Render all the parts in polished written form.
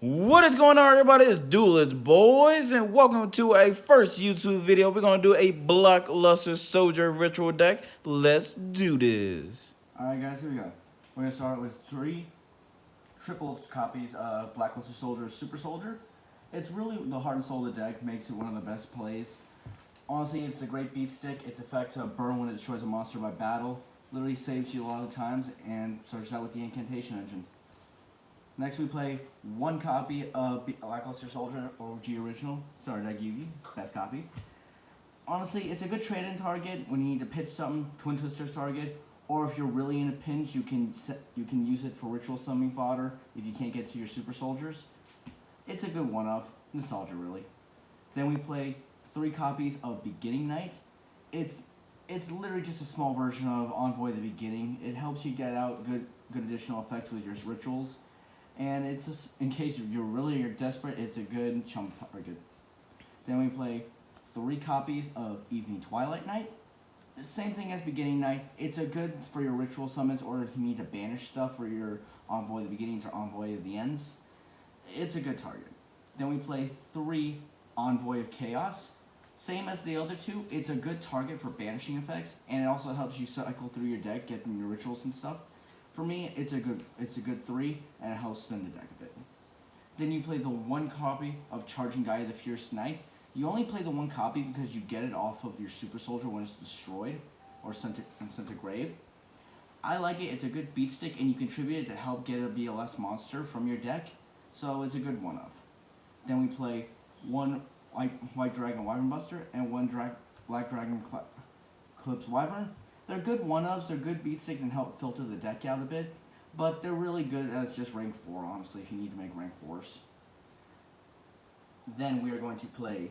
What is going on, everybody? It's Duelist-Boyz, and welcome to a first YouTube video. We're gonna do a Blockluster Soldier ritual deck. Let's do this. Alright guys, here we go. We're going to start with 3 triple copies of Blackluster Soldier Super Soldier. It's really the heart and soul of the deck, makes it one of the best plays. Honestly, it's a great beat stick. Its effect to burn when it destroys a monster by battle literally saves you a lot of times and starts out with the incantation engine. Next we play 1 copy of Blackluster Soldier OG Original, Starter Deck Yugi, best copy. Honestly, it's a good trade-in target when you need to pitch something, Twin Twister's target, or if you're really in a pinch, you can use it for ritual summoning fodder if you can't get to your super soldiers. It's a good one-off, nostalgia really. Then we play 3 copies of Beginning Night. It's literally just a small version of Envoy the Beginning. It helps you get out good additional effects with your rituals, and it's just in case you're desperate, it's a good chump target. Then we play 3 copies of Evening Twilight Night. The same thing as Beginning Night. It's a good for your ritual summons or if you need to banish stuff for your Envoy of the Beginnings or Envoy of the Ends. It's a good target. Then we play 3 Envoy of Chaos. Same as the other 2, it's a good target for banishing effects, and it also helps you cycle through your deck, getting your rituals and stuff. For me, it's a good 3, and it helps spin the deck a bit. Then you play the 1 copy of Charging Guy of the Fierce Knight. You only play the 1 copy because you get it off of your Super Soldier when it's destroyed or sent to grave. I like it. It's a good beat stick, and you contribute it to help get a BLS monster from your deck, so it's a good one-off. Then we play 1 White Dragon Wyvern Buster and 1 Black Dragon Clips Wyvern. They're good one-ups, they're good beat sticks and help filter the deck out a bit, but they're really good as just rank 4, honestly, if you need to make rank 4s. Then we are going to play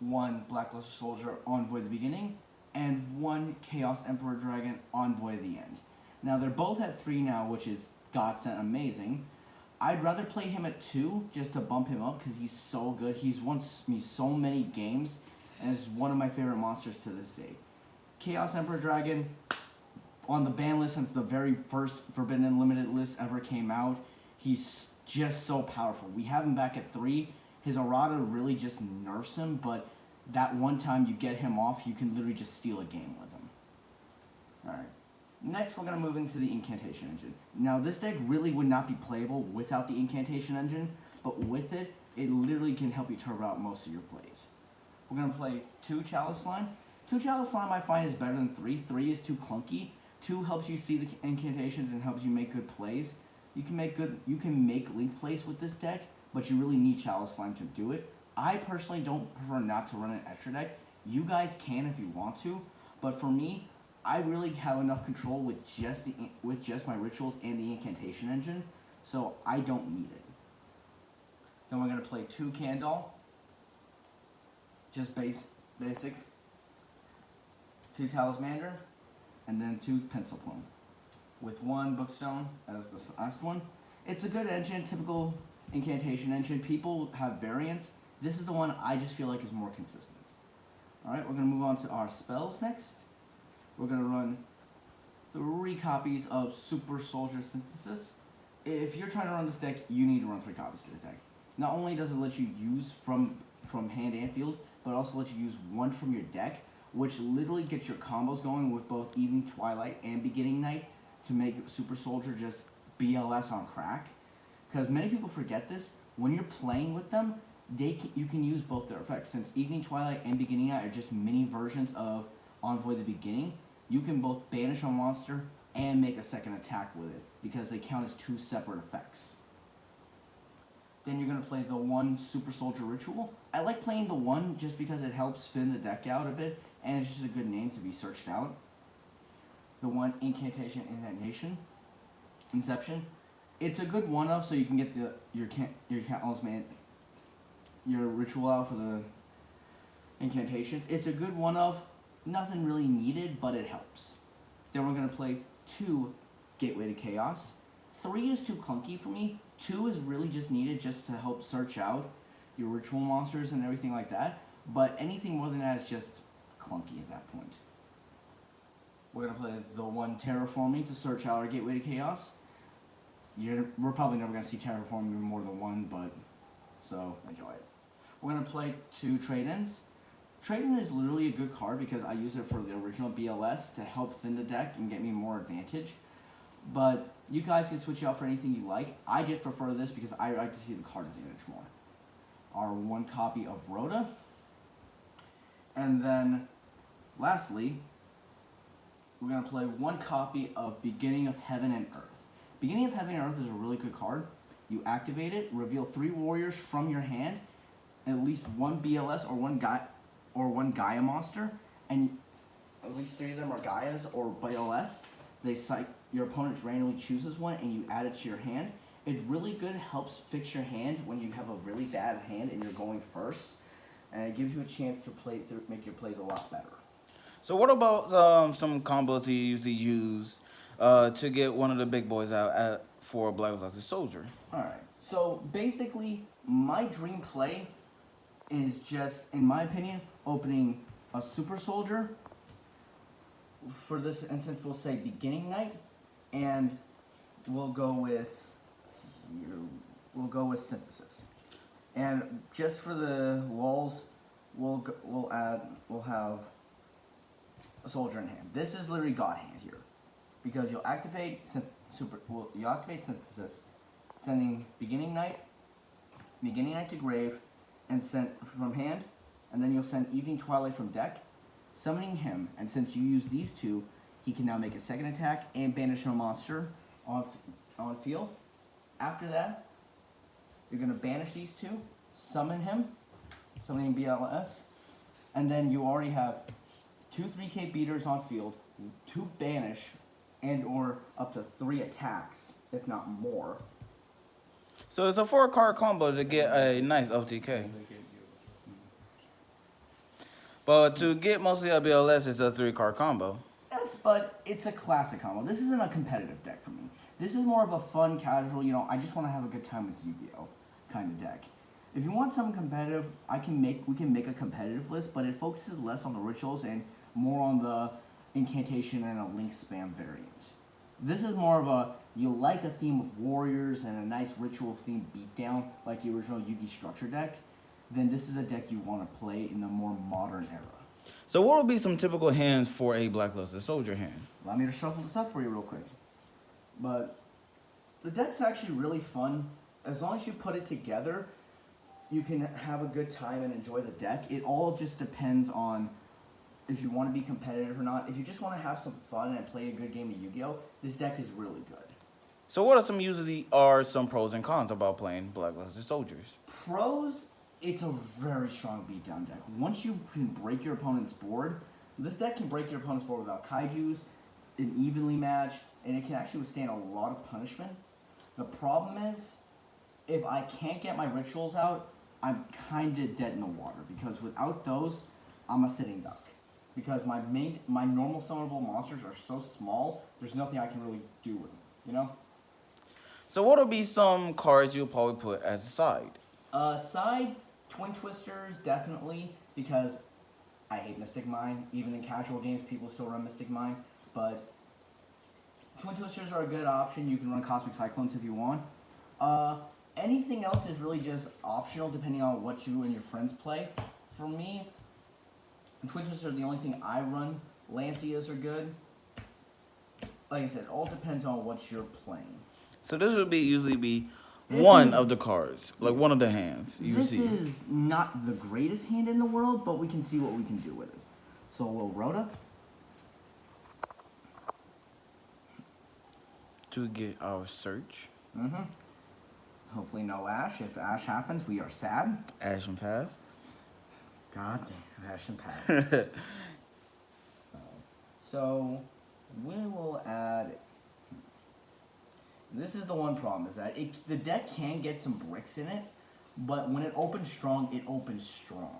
1 Blackluster Soldier Envoy the Beginning and 1 Chaos Emperor Dragon Envoy the End. Now they're both at 3 now, which is godsend amazing. I'd rather play him at 2 just to bump him up because he's so good. He's won me so many games and is one of my favorite monsters to this day. Chaos Emperor Dragon on the ban list since the very first Forbidden Unlimited list ever came out. He's just so powerful. We have him back at 3. His errata really just nerfs him, but that one time you get him off, you can literally just steal a game with him. Alright. Next, we're going to move into the Incantation Engine. Now, this deck really would not be playable without the Incantation Engine, but with it, it literally can help you turbo out most of your plays. We're going to play 2 Chalice Slime. 2 Chalice Slime I find is better than 3. 3 is too clunky. 2 helps you see the incantations and helps you make good plays. You can make link plays with this deck, but you really need Chalice Slime to do it. I personally don't prefer not to run an extra deck. You guys can if you want to, but for me, I really have enough control with just my rituals and the incantation engine, so I don't need it. Then we're gonna play 2 Candle, just basic, 2 Talismander, and then 2 Pencil Plume, with 1 Bookstone as the last one. It's a good engine, typical incantation engine. People have variants. This is the one I just feel like is more consistent. Alright, we're going to move on to our spells next. We're going to run 3 copies of Super Soldier Synthesis. If you're trying to run this deck, you need to run 3 copies of the deck. Not only does it let you use from hand and field, but it also lets you use 1 from your deck, which literally gets your combos going with both Evening Twilight and Beginning Night to make Super Soldier just BLS on crack. Because many people forget this, when you're playing with them, you can use both their effects. Since Evening Twilight and Beginning Night are just mini versions of Envoy the Beginning, you can both banish a monster and make a second attack with it, because they count as 2 separate effects. Then you're going to play the 1 Super Soldier Ritual. I like playing the 1 just because it helps thin the deck out a bit, and it's just a good name to be searched out. The 1 Incantation Inception. It's a good one-off, so you can get your ritual out for the incantations. It's a good one-off, nothing really needed, but it helps. Then we're going to play 2 Gateway to Chaos. 3 is too clunky for me. 2 is really just needed just to help search out your ritual monsters and everything like that, but anything more than that is just clunky at that point. We're going to play the 1 Terraforming to search out our Gateway to Chaos. we're probably never gonna see Terraform in more than one, but so enjoy it. We're gonna play 2 trade-ins. Trade-in is literally a good card because I use it for the original BLS to help thin the deck and get me more advantage. But you guys can switch it out for anything you like. I just prefer this because I like to see the card advantage more. Our 1 copy of Rhoda. And then, lastly, we're going to play 1 copy of Beginning of Heaven and Earth. Beginning of Heaven and Earth is a really good card. You activate it, reveal 3 warriors from your hand, at least 1 BLS or 1 Gaia monster, and at least 3 of them are Gaias or BLS. Your opponent randomly chooses one and you add it to your hand. It's really good, helps fix your hand when you have a really bad hand and you're going first. And it gives you a chance to make your plays a lot better. So what about some combos you usually use to get one of the big boys out for a Black Luster Soldier? Alright, so basically my dream play is just, in my opinion, opening a Super Soldier. For this instance, we'll say Beginning Night, and we'll go with Synthesis. And just for the walls, we'll have a Soldier in hand. This is literally God hand here, because you'll activate Synthesis, sending Beginning Night to grave, and send from hand, and then you'll send Evening Twilight from deck, summoning him, and since you use these 2, he can now make a 2nd attack and banish a monster on field. After that, you're going to banish these 2, summon him, summoning BLS, and then you already have 2 3K beaters on field, 2 banish, and or up to 3 attacks, if not more. So it's a 4-card combo to get a nice OTK. But to get mostly a BLS, it's a 3-card combo. Yes, but it's a classic combo. This isn't a competitive deck for me. This is more of a fun, casual, I just want to have a good time with Yu-Gi-Oh! Kind of deck. If you want something competitive, we can make a competitive list, but it focuses less on the rituals and more on the incantation and a link spam variant. This is more of a, you like a theme of warriors and a nice ritual theme beatdown like the original Yu-Gi structure deck, then this is a deck you want to play in the more modern era. So what would be some typical hands for a Black Luster Soldier hand? Allow me to shuffle this up for you real quick. But the deck's actually really fun. As long as you put it together, you can have a good time and enjoy the deck. It all just depends on if you want to be competitive or not. If you just want to have some fun and play a good game of Yu-Gi-Oh!, this deck is really good. So what are some pros and cons about playing Black Luster Soldiers? Pros, it's a very strong beatdown deck. Once you can break your opponent's board, this deck can break your opponent's board without kaijus, an evenly match, and it can actually withstand a lot of punishment. The problem is, if I can't get my rituals out, I'm kind of dead in the water, because without those, I'm a sitting duck. Because my normal summonable monsters are so small, there's nothing I can really do with them, So what would be some cards you'll probably put as a side? Side, Twin Twisters, definitely, because I hate Mystic Mine. Even in casual games, people still run Mystic Mine, but Twin Twisters are a good option. You can run Cosmic Cyclones if you want. Anything else is really just optional depending on what you and your friends play. For me, Twin Twisters are the only thing I run. Lancias are good. Like I said, it all depends on what you're playing. So this would usually be one of the cards, like one of the hands you see. This is not the greatest hand in the world, but we can see what we can do with it. So a little Rhoda. To get our search. Hopefully no Ash. If Ash happens, we are sad. Ash and pass. God damn, Ash and pass. So we will add. This is the one problem, is that the deck can get some bricks in it, but when it opens strong, it opens strong.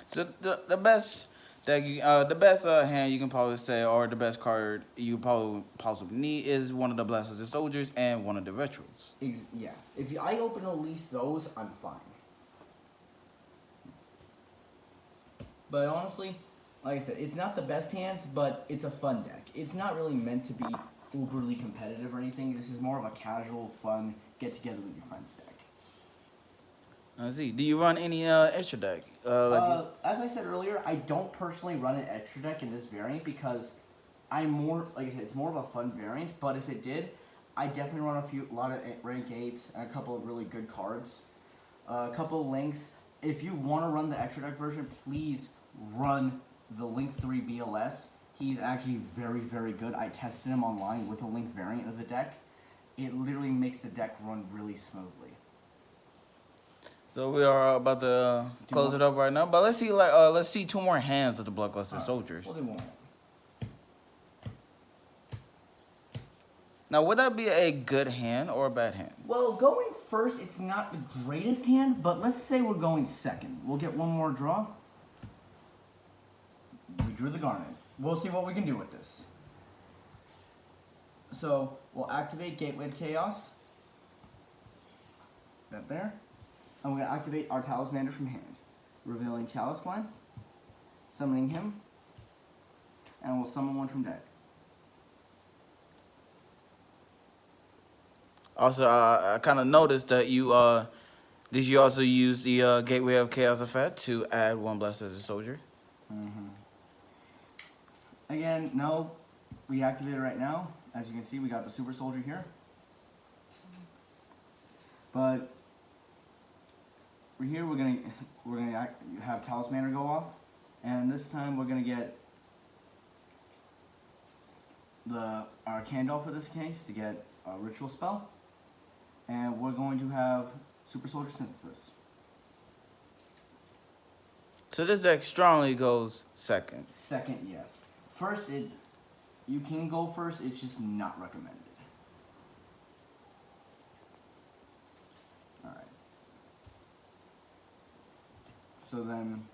So the best deck, the best hand you can probably say, or the best card you probably possibly need is one of the Blessed of the Soldiers and one of the Rituals. Yeah, if I open at least those, I'm fine. But honestly, like I said, it's not the best hands, but it's a fun deck. It's not really meant to be uberly competitive or anything. This is more of a casual, fun get together with your friends deck. I see. Do you run any extra deck? As I said earlier, I don't personally run an extra deck in this variant because I'm more, like I said, it's more of a fun variant. But if it did, I definitely run a lot of rank 8s and a couple of really good cards. A couple of links. If you want to run the extra deck version, please run the Link 3 BLS. He's actually very, very good. I tested him online with a Link variant of the deck. It literally makes the deck run really smoothly. So we are about to close it up right now, but let's see 2 more hands of the Bloodluster Soldiers. We'll do one more. Now, would that be a good hand or a bad hand? Well, going first, it's not the greatest hand, but let's say we're going second. We'll get one more draw. We drew the Garnet. We'll see what we can do with this. So, we'll activate Gateway to Chaos. That there. And we're going to activate our Talismander from hand. Revealing Chalice Line. Summoning him. And we'll summon one from deck. Also, I kind of noticed that did you also use the Gateway of Chaos effect to add 1 Bloodluster Soldier? Mm-hmm. Again, no. We activate it right now. As you can see, we got the Super Soldier here. But here we're gonna have Talismander go off, and this time we're gonna get our Candle for this case to get a Ritual Spell, and we're going to have Super Soldier Synthesis. So this deck strongly goes second. Second, yes. First, you can go first. It's just not recommended. All right. So then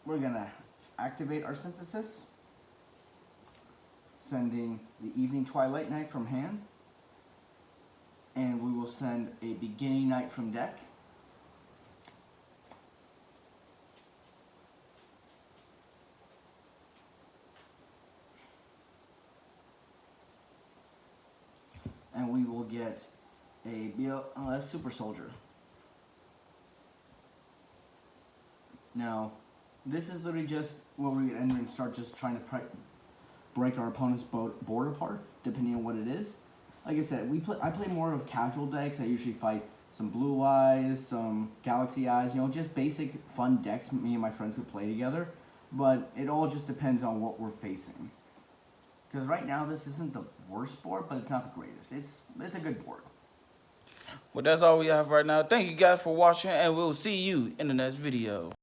we're gonna activate our Synthesis, sending the Evening Twilight Knight from hand, and we will send a Beginning Knight from deck. And we will get a BLS Super Soldier. Now, this is literally just where we enter and start just trying to break our opponent's board apart, depending on what it is. Like I said, I play more of casual decks. I usually fight some Blue Eyes, some Galaxy Eyes, you know, just basic fun decks me and my friends would play together. But it all just depends on what we're facing. Because right now, this isn't the worst board, but it's not the greatest. It's a good board. Well, that's all we have right now. Thank you guys for watching, and we'll see you in the next video.